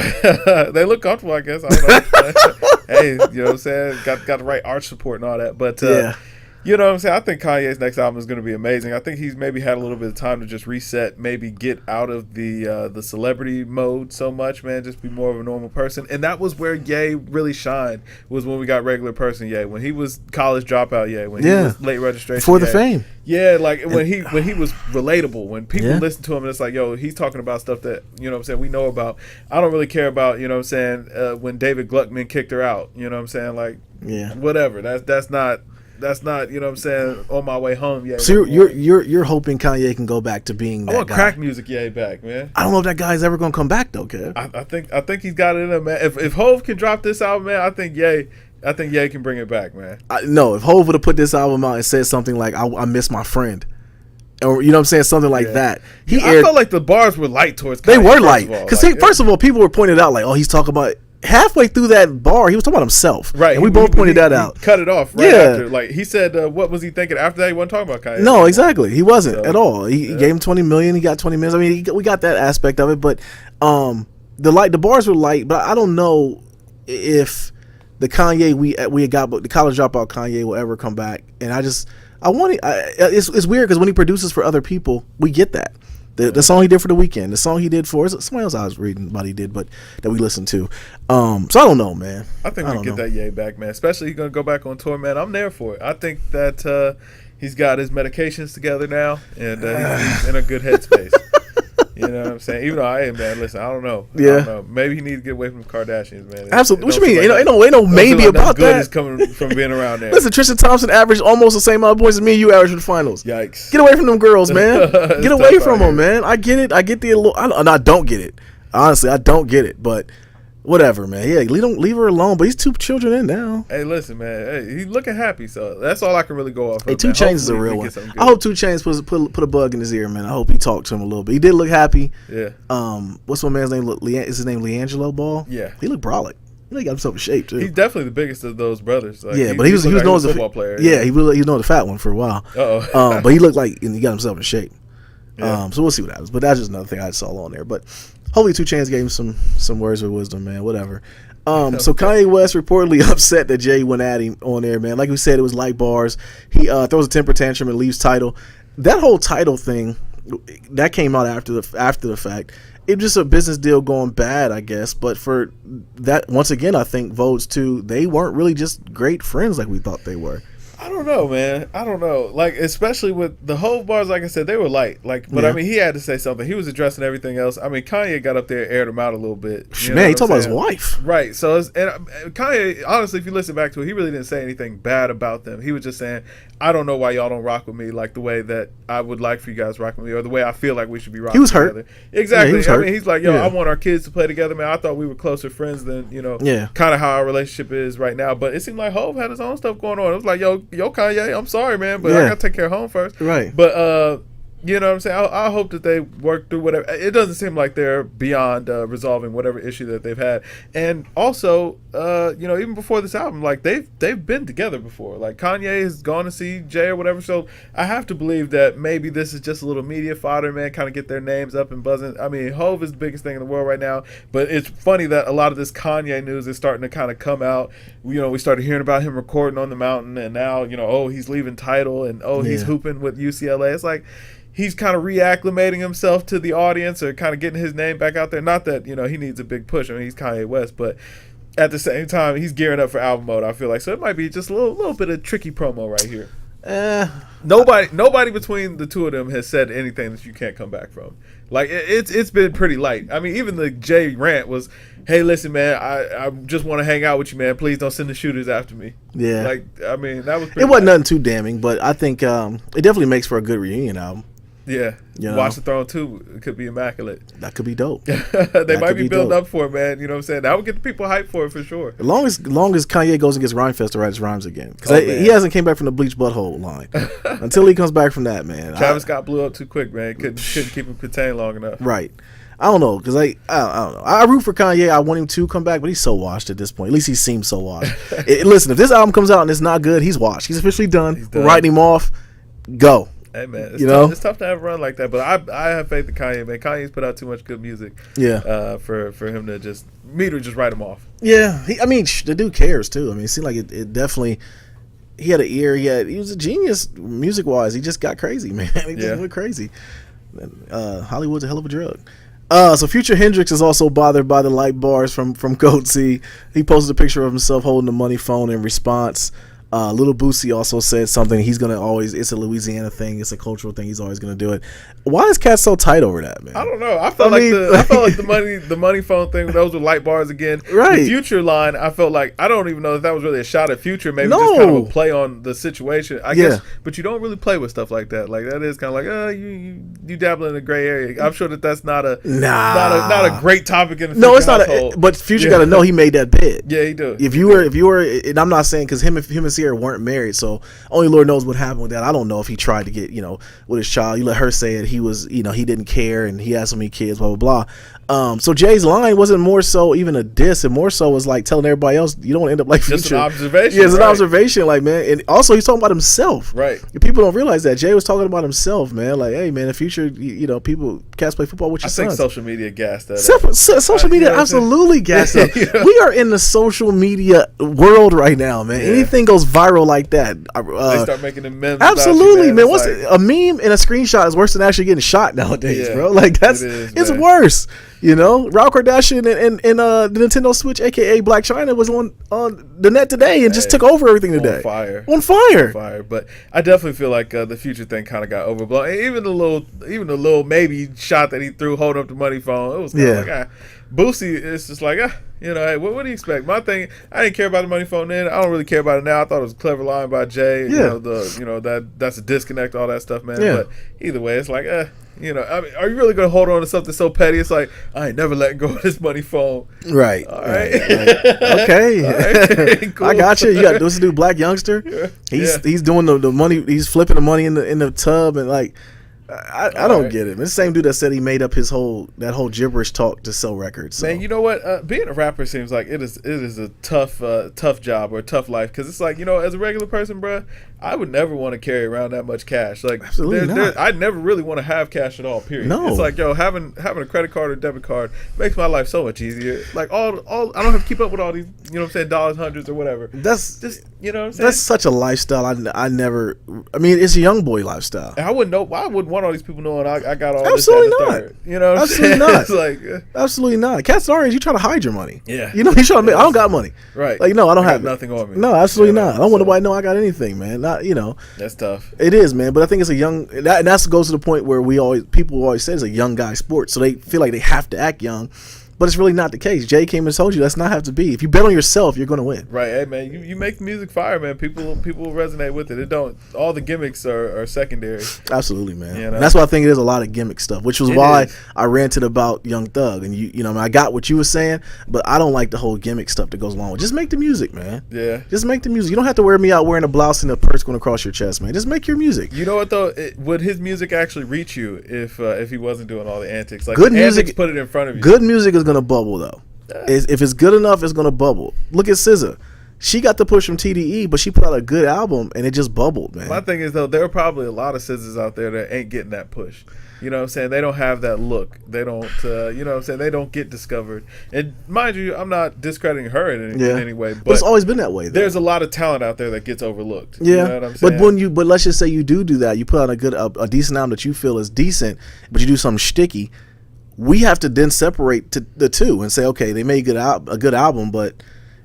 they look comfortable, I guess. I don't know. Hey, you know what I'm saying? Got the right arch support and all that. But, yeah. You know what I'm saying? I think Kanye's next album is going to be amazing. I think he's maybe had a little bit of time to just reset, maybe get out of the celebrity mode so much, man. Just be more of a normal person. And that was where Ye really shined, was when we got regular person Ye. When he was college dropout Ye. When he was late registration before the Ye. Fame. Yeah, like when he was relatable. When people listen to him and it's like, yo, he's talking about stuff that, you know what I'm saying, we know about. I don't really care about, you know what I'm saying, when David Gluckman kicked her out. You know what I'm saying? Like, whatever. That's not, you know what I'm saying, on my way home yet. So you're hoping Kanye can go back to being that guy. I want crack music Ye back, man. I don't know if that guy's ever gonna come back though, Kev. I think he's got it in him, man. If Hov can drop this album, man, I think Ye can bring it back, man. No, if Hov would have put this album out and said something like I miss my friend, or you know what I'm saying, something like that. I felt like the bars were light towards Kanye. They were light because first of all, people were pointed out like, oh, he's talking about. Halfway through that bar, he was talking about himself. Right. And we both pointed that out. Cut it off right after. Like, he said, what was he thinking after that? He wasn't talking about Kanye. No, exactly. He wasn't at all. He gave him $20 million. He got 20 minutes. I mean, we got that aspect of it. But the bars were light. But I don't know if the Kanye we got, the college dropout Kanye will ever come back. And it's weird because when he produces for other people, we get that. The song he did for The Weeknd, the song he did for somebody else I was reading about he did, but that we listened to. So I don't know, man. I think we can get that Ye back, man. Especially he's gonna go back on tour, man. I'm there for it. I think that he's got his medications together now, and he's in a good headspace. You know what I'm saying? Even though man, listen, I don't know. Yeah. I don't know. Maybe he needs to get away from the Kardashians, man. Absolutely. What you mean? Ain't no maybe about good that. is coming from being around there. Listen, Tristan Thompson averaged almost the same amount of points as me and you averaged for the finals. Yikes. Get away from them girls, man. Get away from them, man. I get it. I get I don't get it. Honestly, I don't get it, but whatever, man. Yeah, leave her alone. But he's 2 children in now. Hey, listen, man. Hey, he's looking happy, so that's all I can really go off. Hey, 2 Chainz is a real one. I hope 2 Chainz put a bug in his ear, man. I hope he talked to him a little bit. He did look happy. Yeah. What's my man's name? Is his name LiAngelo Ball? Yeah. He looked brolic. He got himself in shape too. He's definitely the biggest of those brothers. Like, but he was known as a football player. Yeah, he was known the fat one for a while. But he looked like he got himself in shape. Yeah. So we'll see what happens. But that's just another thing I saw on there. But hopefully 2 Chainz gave him some words of wisdom, man. Whatever. So Kanye West reportedly upset that Jay went at him on there, man. Like we said, it was light bars. He throws a temper tantrum and leaves Tidal. That whole Tidal thing, that came out after the fact. It was just a business deal going bad, I guess. But for that, once again, I think votes too. They weren't really just great friends like we thought they were. I don't know, man. I don't know. Like, especially with the whole bars, like I said, they were light. Like, but I mean, he had to say something. He was addressing everything else. I mean, Kanye got up there, aired him out a little bit. Man, he talking about his wife. Right. So, Kanye, honestly, if you listen back to it, he really didn't say anything bad about them. He was just saying, I don't know why y'all don't rock with me like the way that I would like for you guys to rock with me, or the way I feel like we should be rocking together. He was hurt. Exactly. Yeah, he was I hurt. mean, he's like, I want our kids to play together, man. I thought we were closer friends than, kind of how our relationship is right now. But it seemed like Hov had his own stuff going on. It was like, yo, Kanye, I'm sorry, man, but I gotta take care of home first. Right. But You know what I'm saying? I hope that they work through whatever. It doesn't seem like they're beyond resolving whatever issue that they've had. And also, even before this album, like they've been together before. Like Kanye has gone to see Jay or whatever. So I have to believe that maybe this is just a little media fodder, man. Kind of get their names up and buzzing. I mean, Hove is the biggest thing in the world right now. But it's funny that a lot of this Kanye news is starting to kind of come out. We started hearing about him recording on the mountain, and now he's leaving Tidal, and he's hooping with UCLA. It's like he's kind of reacclimating himself to the audience, or kind of getting his name back out there. Not that he needs a big push. I mean, he's Kanye West, but at the same time, he's gearing up for album mode, I feel like. So it might be just a little bit of tricky promo right here. Nobody between the two of them has said anything that you can't come back from. Like it's been pretty light. I mean, even the Jay rant was, "Hey, listen, man, I just want to hang out with you, man. Please don't send the shooters after me." Yeah. Like, I mean, that was. It wasn't nothing too damning, but I think it definitely makes for a good reunion album. Yeah, Watch the Throne 2 could be immaculate. That could be dope. They might be building up for it, man. You know what I'm saying? That would get the people hyped for it for sure. As long as Kanye goes and gets Rhymefest to write his rhymes again, because he hasn't came back from the Bleach Butthole line. Until he comes back from that, man. Travis Scott blew up too quick, man. Couldn't keep him contained long enough. Right. I don't know, because I don't know. I root for Kanye. I want him to come back, but he's so washed at this point. At least he seems so washed. Listen, if this album comes out and it's not good, he's washed. He's officially done. We're writing him off. Go. Hey man, it's tough to have a run like that, but I have faith in Kanye, man. Kanye's put out too much good music. Yeah. For him to just write him off. Yeah, the dude cares too. I mean, it seemed like it definitely. He had an ear. He was a genius music wise. He just got crazy, man. He just went crazy. Hollywood's a hell of a drug. So Future Hendrix is also bothered by the light bars from Coatsy. He posted a picture of himself holding the money phone in response. Little Boosie also said something. He's gonna always. It's a Louisiana thing. It's a cultural thing. He's always gonna do it. Why is Cat so tight over that, man? I don't know. I felt like the money phone thing. Those were light bars again. Right. The Future line. I felt like I don't even know if that was really a shot at Future. Maybe just kind of a play on the situation. I guess. But you don't really play with stuff like that. Like that is kind of like you dabble in a gray area. I'm sure that's not a great topic in the Future it's household. not. But Future got to know he made that bid. Yeah, he do. If you were, and I'm not saying because him and Sierra weren't married, so only Lord knows what happened with that. I don't know if he tried to get with his child. You let her say it. He was he didn't care and he had so many kids. Blah blah blah. So Jay's line wasn't more so even a diss, and more so was like telling everybody else you don't want to end up like Future. Just an observation. Yeah, it's an observation, like, man. And also he's talking about himself. Right. People don't realize that Jay was talking about himself, man. Like, hey, man, the Future, cats play football with your sons. I think social media gassed that. Social media absolutely gassed up. We are in the social media world right now, man. Yeah. Anything goes viral like that. They start making them memes. Absolutely, man. What's a meme and a screenshot is worse than actually getting shot nowadays, bro. Like it's worse. Raul Kardashian and the Nintendo Switch, aka Black China, was on the net today and just took over everything today. On fire. But I definitely feel like the Future thing kind of got overblown. And even the little maybe shot that he threw holding up the money phone, it was kind of like Boosie is just like hey, what do you expect? My thing, I didn't care about the money phone then. I don't really care about it now. I thought it was a clever line by Jay. Yeah. That's a disconnect, all that stuff, man. Yeah. But either way, it's like I mean, are you really gonna hold on to something so petty? It's like I ain't never letting go of this money phone. Right. All right. Okay. All right. Cool. I got you. You got this dude, Black Youngster. Yeah. He's doing the money. He's flipping the money in the tub and like. I don't get it. It's the same dude that said he made up that whole gibberish talk to sell records. So. Man, you know what? Being a rapper seems like it is a tough job or a tough life because it's like as a regular person, bruh, I would never want to carry around that much cash. Like, absolutely not. I'd never really want to have cash at all. Period. No. It's like having a credit card or debit card makes my life so much easier. Like all I don't have to keep up with all these dollars, hundreds or whatever. That's just what I'm saying. That's such a lifestyle. I never. I mean, it's a young boy lifestyle. And I wouldn't know. I wouldn't want all these people knowing I got all absolutely this. Absolutely not. What I'm absolutely saying? not. It's like absolutely not. Cat's our age. You trying to hide your money. Yeah. He's trying to make. I don't got money. Right. Like no, I don't have nothing on me. No, absolutely not. I don't want nobody to know I got anything, man. Not That's tough. It is, man. But I think it's a young. That goes to the point where people always say it's a young guy sport, so they feel like they have to act young. But it's really not the case. Jay came and told you that's not have to be. If you bet on yourself, you're going to win. Right. Hey, man, you make the music fire, man. People resonate with it. It don't. All the gimmicks are secondary. Absolutely, man. You know? And that's why I think it is a lot of gimmick stuff, which was why I ranted about Young Thug. And you know, I mean, I got what you were saying, but I don't like the whole gimmick stuff that goes along with. Just make the music, man. Yeah. Just make the music. You don't have to wear me out wearing a blouse and a purse going across your chest, man. Just make your music. You know what though? Would his music actually reach you if he wasn't doing all the antics? Like good music, music, put it in front of you. Good music is gonna bubble though. If it's good enough, it's gonna bubble. Look at SZA. She got the push from TDE, but she put out a good album and it just bubbled, man. My thing is though, there are probably a lot of SZAs out there that ain't getting that push. You know what I'm saying? They don't have that look. They don't, you know what I'm saying? They don't get discovered. And mind you, I'm not discrediting her in any way. But it's always been that way, though. There's a lot of talent out there that gets overlooked. Yeah. You know what I'm saying? But let's just say you do that. You put out a decent album that you feel is decent, but you do something shticky. We have to then separate the two and say, okay, they made a good album, but,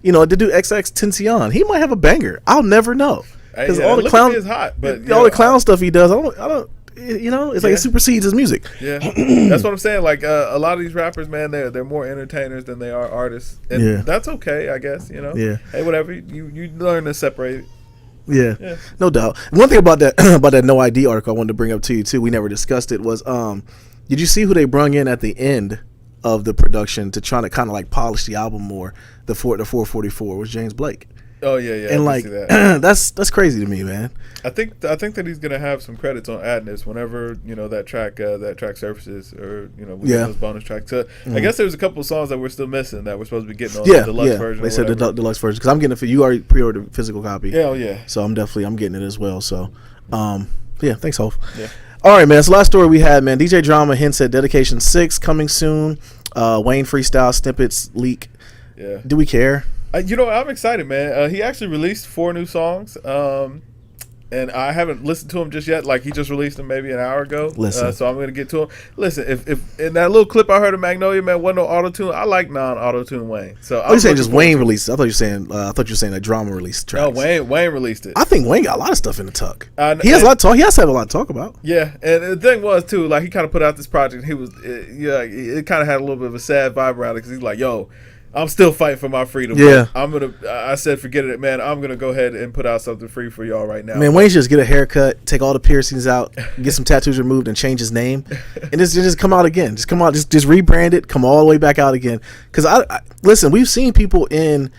you know, to do XXXTentacion, he might have a banger. I'll never know. Because all the clown is hot. But, all the clown stuff he does, I don't. You know, it's like it supersedes his music. Yeah, that's what I'm saying. Like a lot of these rappers, man, they're more entertainers than they are artists, and that's okay, I guess. You know, hey, whatever. You learn to separate. Yeah, no doubt. One thing about that that No ID article I wanted to bring up to you too. We never discussed it. Was did you see who they brung in at the end of the production to try to kind of like polish the album more? The 444 was James Blake. Oh yeah, and like that's crazy to me, man. I think that he's gonna have some credits on Adness whenever that track surfaces, or we get those bonus tracks. I guess there's a couple of songs that we're still missing that we're supposed to be getting on the deluxe version. They said the deluxe version because I'm getting it for you. Already pre-ordered a physical copy. Yeah. So I'm getting it as well. So, thanks, Hope. Yeah. All right, man. So last story we had, man. DJ Drama hints at Dedication 6 coming soon. Wayne freestyle snippets leak. Yeah. Do we care? I'm excited, man. He actually released 4 new songs, and I haven't listened to him just yet. Like, he just released them maybe an hour ago. So I'm going to get to him. Listen, if in that little clip I heard of Magnolia, man, wasn't no auto-tune. I like non-auto-tune Wayne. So you're saying just Wayne released it? I thought you were saying that Drama released tracks. No, Wayne released it. I think Wayne got a lot of stuff in the tuck. He has a lot to talk. He has to have a lot to talk about. Yeah, and the thing was too, like, he kind of put out this project. He was, it kind of had a little bit of a sad vibe around it because he's like, yo, I'm still fighting for my freedom. Yeah. I said, forget it, man. I'm going to go ahead and put out something free for y'all right now. Man, Wayne should just get a haircut, take all the piercings out, get some tattoos removed, and change his name. And just come out again. Just come out, just rebrand it, come all the way back out again. Because, listen, we've seen people in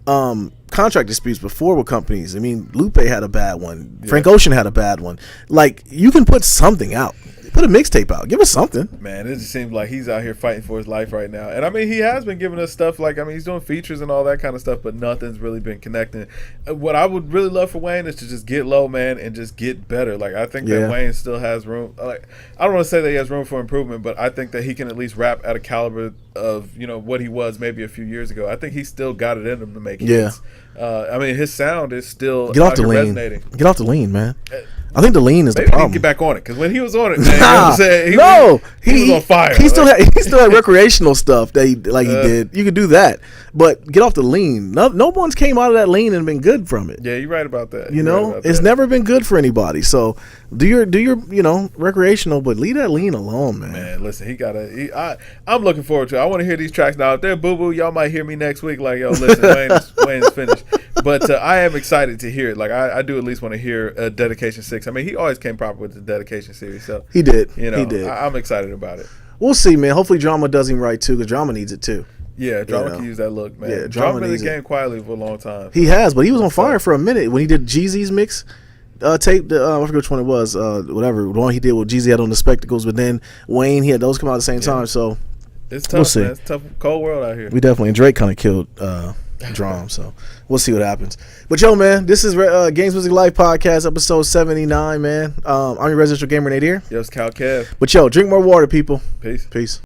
contract disputes before with companies. I mean, Lupe had a bad one. Frank Ocean had a bad one. Like, you can put something out. Put a mixtape out. Give us something. Man, it just seems like he's out here fighting for his life right now. And I mean, he has been giving us stuff like, he's doing features and all that kind of stuff, but nothing's really been connecting. What I would really love for Wayne is to just get low, man, and just get better. Like, I think that Wayne still has room. Like, I don't want to say that he has room for improvement, but I think that he can at least rap at a caliber of, what he was maybe a few years ago. I think he's still got it in him to make hits. His sound is still resonating. Get off the lean, man. I think the lean is the problem. Get back on it, because when he was on it, man, you know what I'm saying? He was on fire. He still had recreational stuff that he did. You could do that, but get off the lean. No one's came out of that lean and been good from it. Yeah, you're right about that. It's never been good for anybody. So do your recreational, but leave that lean alone, man. Man, listen, I'm looking forward to it. I want to hear these tracks now. If they're boo boo, y'all might hear me next week. Like, yo, listen, Wayne's finished. But I am excited to hear it. Like, I do at least want to hear Dedication 6. I mean, he always came proper with the Dedication series. So he did. He did. I'm excited about it. We'll see, man. Hopefully Drama does him right, too, because Drama needs it, too. Yeah, Drama can use that look, man. Yeah, Drama been in the game quietly for a long time. He has, but he was on fire for a minute when he did Jeezy's mix tape. I forget which one it was. Whatever. The one he did with Jeezy had on the Spectacles, but then Wayne, he had those come out at the same time. So it's tough, man. It's a tough, cold world out here. We definitely, and Drake kind of killed Drum, so we'll see what happens. But yo, man, this is Games Music Life podcast episode 79, man. I'm your residential gamer Nadir. Yo, it's Cal Kev. But yo, drink more water, people. Peace.